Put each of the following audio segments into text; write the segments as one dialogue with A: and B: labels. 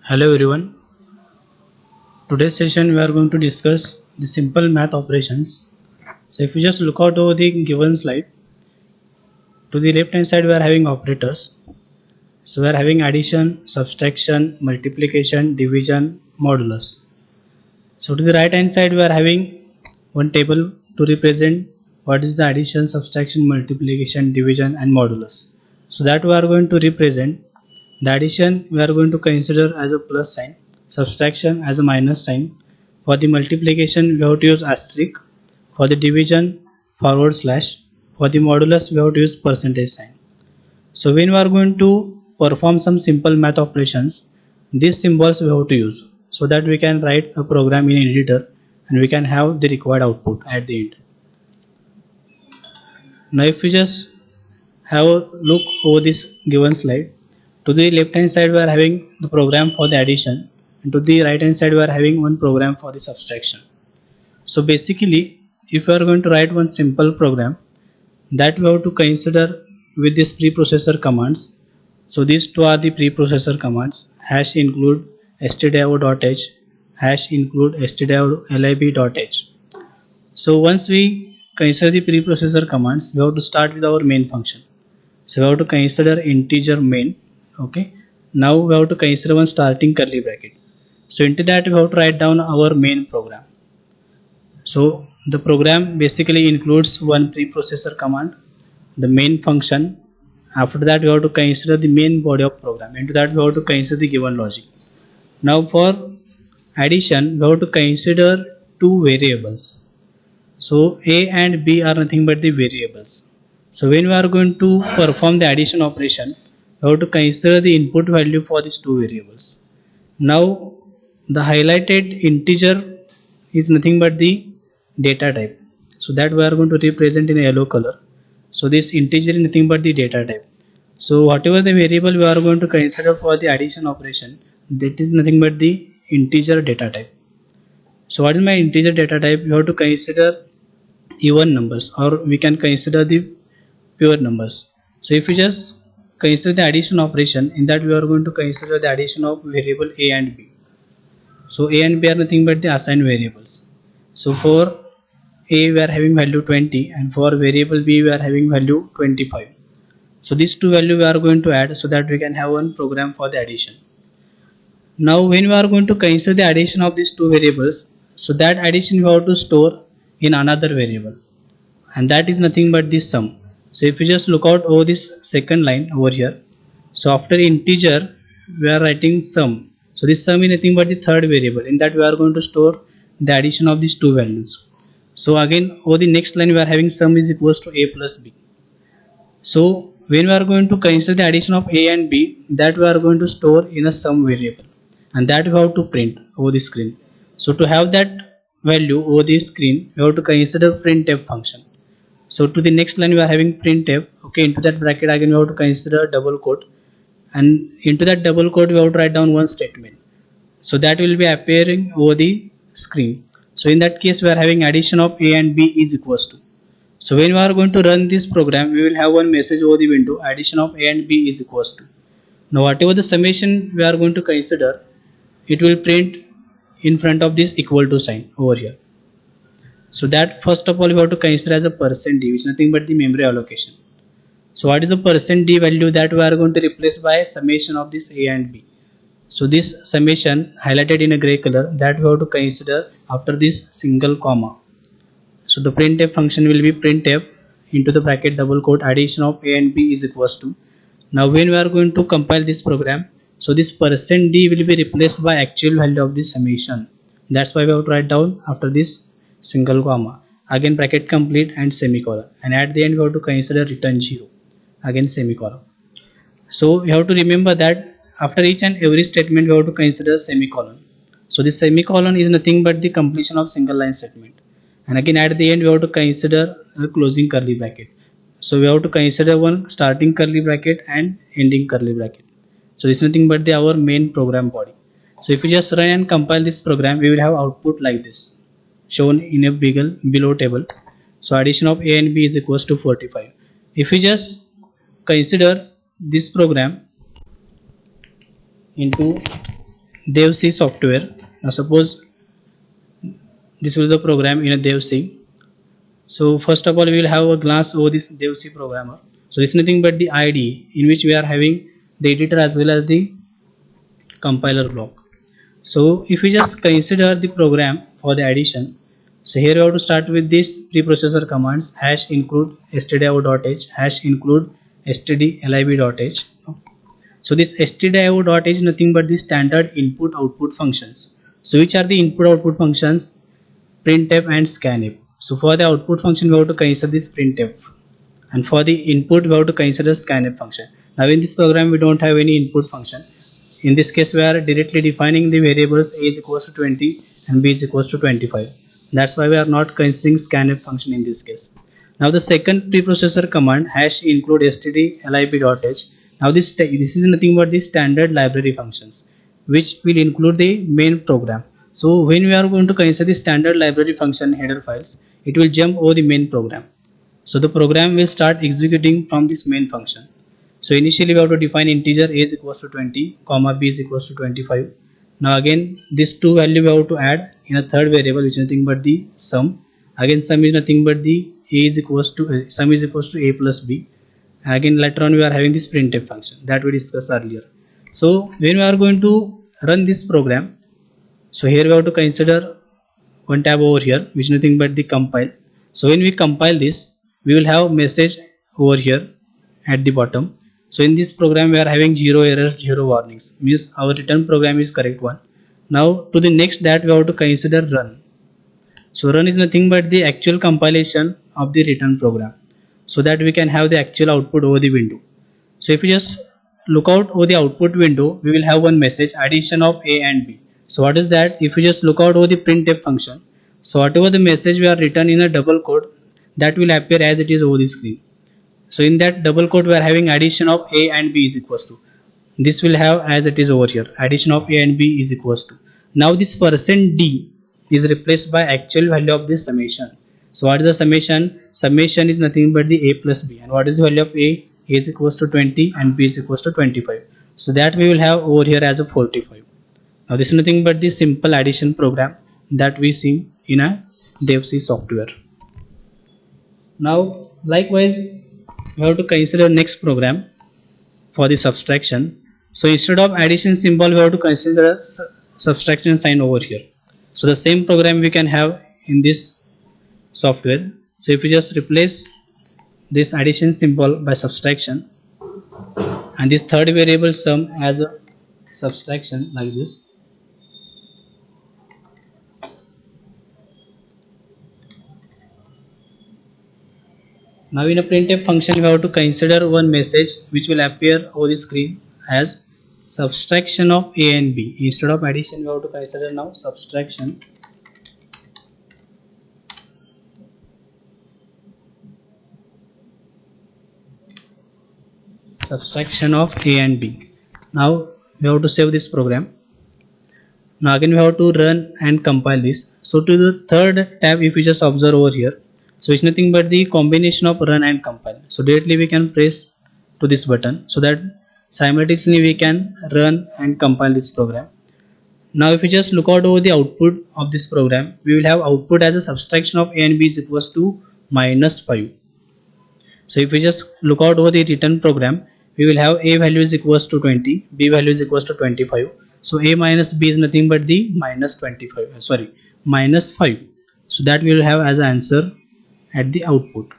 A: Hello everyone. Today's session we are going to discuss the simple math operations. So if you just look out over the given slide, to the left hand side we are having operators. So we are having addition, subtraction, multiplication, division, modulus. So to the right hand side we are having one table to represent what is the addition, subtraction, multiplication, division and modulus. So that we are going to represent the addition we are going to consider as a plus sign, subtraction as a minus sign. For the multiplication we have to use asterisk, for the division forward slash, for the modulus we have to use percentage sign. So when we are going to perform some simple math operations, these symbols we have to use so that we can write a program in editor and we can have the required output at the end. Now if we just have a look over this given slide, to the left hand side we are having the program for the addition and to the right hand side we are having one program for the subtraction. So basically if we are going to write one simple program, that we have to consider with these preprocessor commands. So these two are the preprocessor commands: hash include stdio.h, hash include stdio.lib.h. So once we consider the preprocessor commands, we have to start with our main function. So we have to consider integer main. Okay. Now we have to consider one starting curly bracket. So into that we have to write down our main program. So the program basically includes one preprocessor command, the main function. After that we have to consider the main body of program. Into that we have to consider the given logic. Now for addition we have to consider two variables. So a and b are nothing but the variables. So when we are going to perform the addition operation, we have to consider the input value for these two variables. Now the highlighted integer is nothing but the data type. So that we are going to represent in a yellow color. So this integer is nothing but the data type. So whatever the variable we are going to consider for the addition operation, that is nothing but the integer data type. So what is my integer data type? You have to consider even numbers, or we can consider the pure numbers. So if we just consider the addition operation, in that we are going to consider the addition of variable a and b. So a and b are nothing but the assigned variables. So for a we are having value 20 and for variable b we are having value 25. So these two value we are going to add so that we can have one program for the addition. Now when we are going to consider the addition of these two variables, so that addition we have to store in another variable, and that is nothing but this sum. So if you just look out over this second line over here, so after integer we are writing sum. So this sum is nothing but the third variable, in that we are going to store the addition of these two values. So again over the next line we are having sum is equals to a plus b. So when we are going to consider the addition of a and b, that we are going to store in a sum variable, and that we have to print over the screen. So to have that value over the screen, we have to consider printf function. So to the next line we are having printf. Okay, into that bracket again we have to consider double quote, and into that double quote we have to write down one statement. So that will be appearing over the screen. So in that case we are having addition of a and b is equals to. So when we are going to run this program, we will have one message over the window: addition of a and b is equals to. Now whatever the summation we are going to consider, it will print in front of this equal to sign over here. So that first of all we have to consider as a percent d, which is nothing but the memory allocation. So what is the percent d value that we are going to replace by summation of this a and b? So this summation highlighted in a gray color, that we have to consider after this single comma. So the printf function will be printf into the bracket double quote addition of a and b is equals to. Now when we are going to compile this program, so this percent d will be replaced by actual value of this summation. That's why we have to write down after this single comma. Again bracket complete and semicolon. And at the end we have to consider return 0. Again semicolon. So you have to remember that after each and every statement we have to consider semicolon. So this semicolon is nothing but the completion of single line statement. And again at the end we have to consider a closing curly bracket. So we have to consider one starting curly bracket and ending curly bracket. So this is nothing but our main program body. So if we just run and compile this program, we will have output like this, shown in a below table. So addition of a and b is equals to 45. If we just consider this program into DevC software. Now suppose this will be the program in a DevC. So first of all, we will have a glance over this DevC programmer. So it's nothing but the IDE in which we are having the editor as well as the compiler block. So if we just consider the program for the addition, so here we have to start with this preprocessor commands hash include stdio.h, hash include stdlib.h. So this stdio.h is nothing but the standard input output functions. So which are the input output functions? Printf and scanf. So for the output function we have to consider this printf, and for the input we have to consider scanf function. Now in this program we don't have any input function. In this case we are directly defining the variables a is equals to 20 and b is equals to 25. That's why we are not considering scanf function in this case. Now the second preprocessor command hash include stdlib.h. Now this is nothing but the standard library functions which will include the main program. So when we are going to consider the standard library function header files, it will jump over the main program. So the program will start executing from this main function. So initially we have to define integer a is equals to 20, comma b is equals to 25. Now again this two value we have to add in a third variable which is nothing but the sum. Again sum is nothing but the a is equals to sum is equals to a plus b. Again later on we are having this printf function that we discussed earlier. So when we are going to run this program, so here we have to consider one tab over here which is nothing but the compile. So when we compile this, we will have message over here at the bottom. So in this program we are having 0 errors, 0 warnings, means our return program is correct one. Now to the next that we have to consider run. So run is nothing but the actual compilation of the return program, so that we can have the actual output over the window. So if you just look out over the output window, we will have one message addition of a and b. So what is that? If you just look out over the printf function, so whatever the message we are written in a double quote, that will appear as it is over the screen. So in that double quote we are having addition of a and b is equals to, this will have as it is over here, addition of a and b is equals to. Now this percent %d is replaced by actual value of this summation. So what is the summation? Summation is nothing but the a plus b, and what is the value of a? A is equals to 20 and b is equals to 25. So that we will have over here as a 45. Now this is nothing but the simple addition program that we see in a DevC software. Now likewise we have to consider next program for the subtraction. So instead of addition symbol we have to consider subtraction sign over here. So the same program we can have in this software. So if we just replace this addition symbol by subtraction and this third variable sum as a subtraction like this. Now in a printf function we have to consider one message which will appear over the screen as subtraction of a and b. Instead of addition we have to consider now subtraction. Subtraction of a and b. Now we have to save this program. Now again we have to run and compile this. So to the third tab if we just observe over here, so it's nothing but the combination of run and compile. So directly we can press to this button so that simultaneously we can run and compile this program. Now if we just look out over the output of this program, we will have output as a subtraction of a and b is equals to -5. So if we just look out over the return program, we will have a value is equals to 20, b value is equals to 25. So a minus b is nothing but the -5. So that we will have as an answer at the output.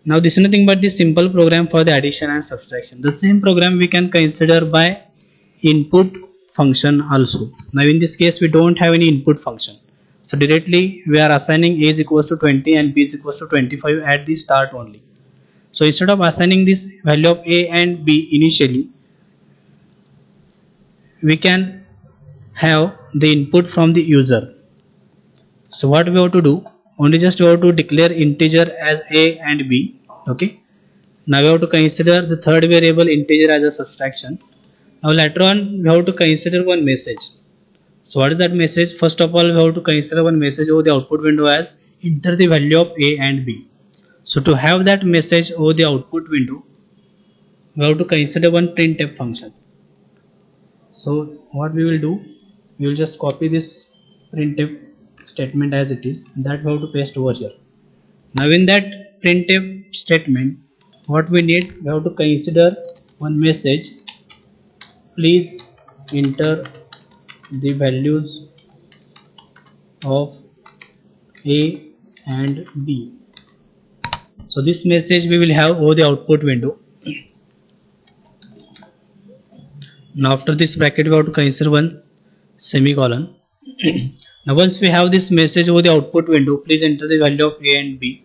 A: Now this is nothing but the simple program for the addition and subtraction. The same program we can consider by input function also. Now in this case we don't have any input function. So directly we are assigning a is equals to 20 and b is equals to 25 at the start only. So instead of assigning this value of a and b initially, we can have the input from the user. So what we have to do? Only just we have to declare integer as a and b. Okay. Now we have to consider the third variable integer as a subtraction. Now later on we have to consider one message. So what is that message? First of all we have to consider one message over the output window as enter the value of a and b. So to have that message over the output window, we have to consider one printf function. So what we will do, we will just copy this printf statement as it is, and that we have to paste over here. Now in that printf statement, what we need, we have to consider one message: please enter the values of a and b. So this message we will have over the output window. Now after this bracket we have to consider one semicolon. Now once we have this message over the output window, please enter the value of a and b.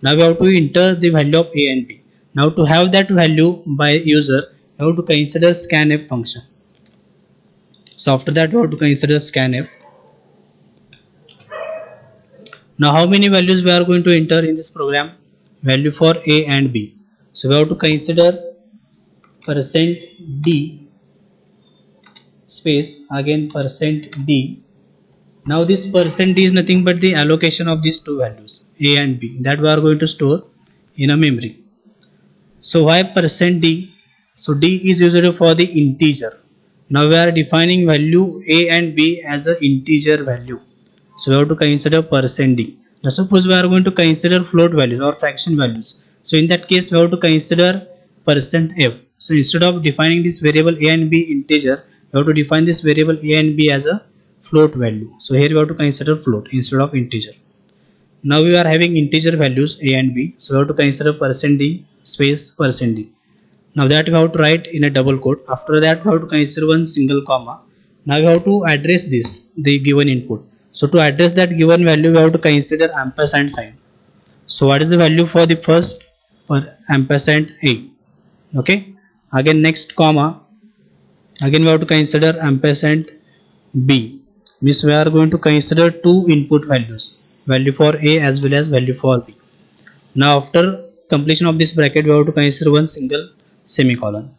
A: Now we have to enter the value of a and b. Now to have that value by user, we have to consider scanf function. So after that we have to consider scanf. Now how many values we are going to enter in this program? Value for a and b. So we have to consider %d space again %d. Now this %d is nothing but the allocation of these two values a and b that we are going to store in a memory. So why %d? So d is used for the integer. Now we are defining value a and b as an integer value. So we have to consider %d. Now suppose we are going to consider float values or fraction values. So in that case we have to consider %f. So instead of defining this variable a and b integer, we have to define this variable a and b as a float value. So here we have to consider float instead of integer. Now we are having integer values a and b. So we have to consider %d space %d. Now that we have to write in a double quote. After that we have to consider one single comma. Now we have to address this, the given input. So to address that given value, we have to consider ampersand sign. So what is the value for the first for ampersand a? Okay. Again next comma. Again we have to consider ampersand b. Means we are going to consider two input values, value for a as well as value for b. Now after completion of this bracket, we have to consider one single semicolon.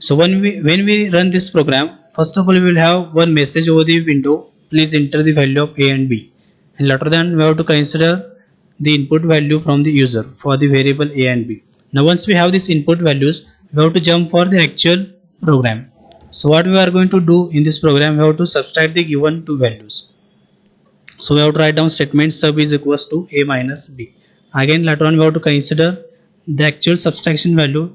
A: So when we run this program, first of all we will have one message over the window: please enter the value of a and b. And later then we have to consider the input value from the user for the variable a and b. Now once we have these input values, we have to jump for the actual program. So what we are going to do in this program, we have to subtract the given two values. So we have to write down statement sub is equals to a minus b. Again later on we have to consider the actual subtraction value.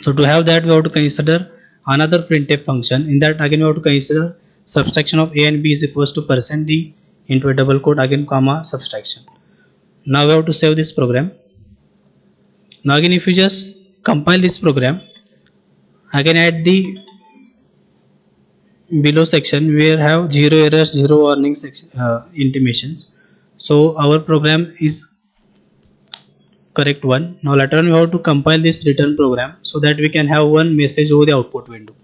A: So to have that we have to consider another printf function. In that again we have to consider subtraction of a and b is equals to %d into a double quote again comma subtraction. Now we have to save this program. Now again if you just compile this program, again at the below section we have 0 errors, 0 warning intimations. So our program is correct one. Now later on we have to compile this return program so that we can have one message over the output window.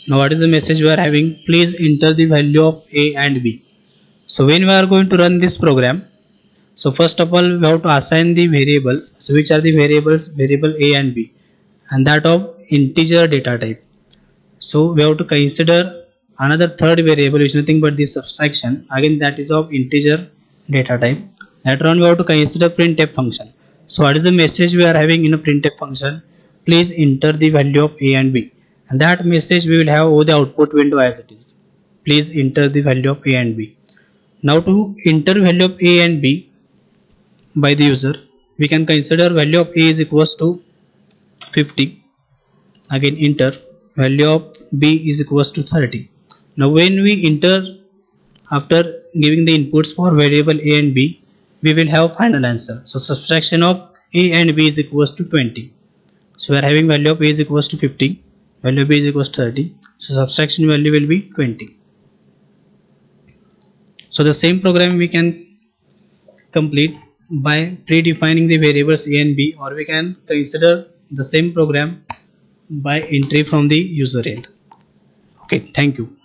A: Now what is the message we are having? Please enter the value of a and b. So when we are going to run this program, so first of all we have to assign the variables. So which are the variables? Variable a and b, and that of integer data type. So we have to consider another third variable which is nothing but the subtraction, again that is of integer data type. Later on we have to consider printf function. So what is the message we are having in a printf function? Please enter the value of a and b, and that message we will have over the output window as it is: please enter the value of a and b. Now to enter value of a and b by the user, we can consider value of a is equals to 50. Again enter value of b is equals to 30. Now when we enter, after giving the inputs for variable a and b, we will have final answer. So subtraction of a and b is equals to 20. So we are having value of a is equals to 50, value of b is equals to 30. So subtraction value will be 20. So the same program we can complete by predefining the variables a and b, or we can consider the same program by entry from the user end. Okay, thank you.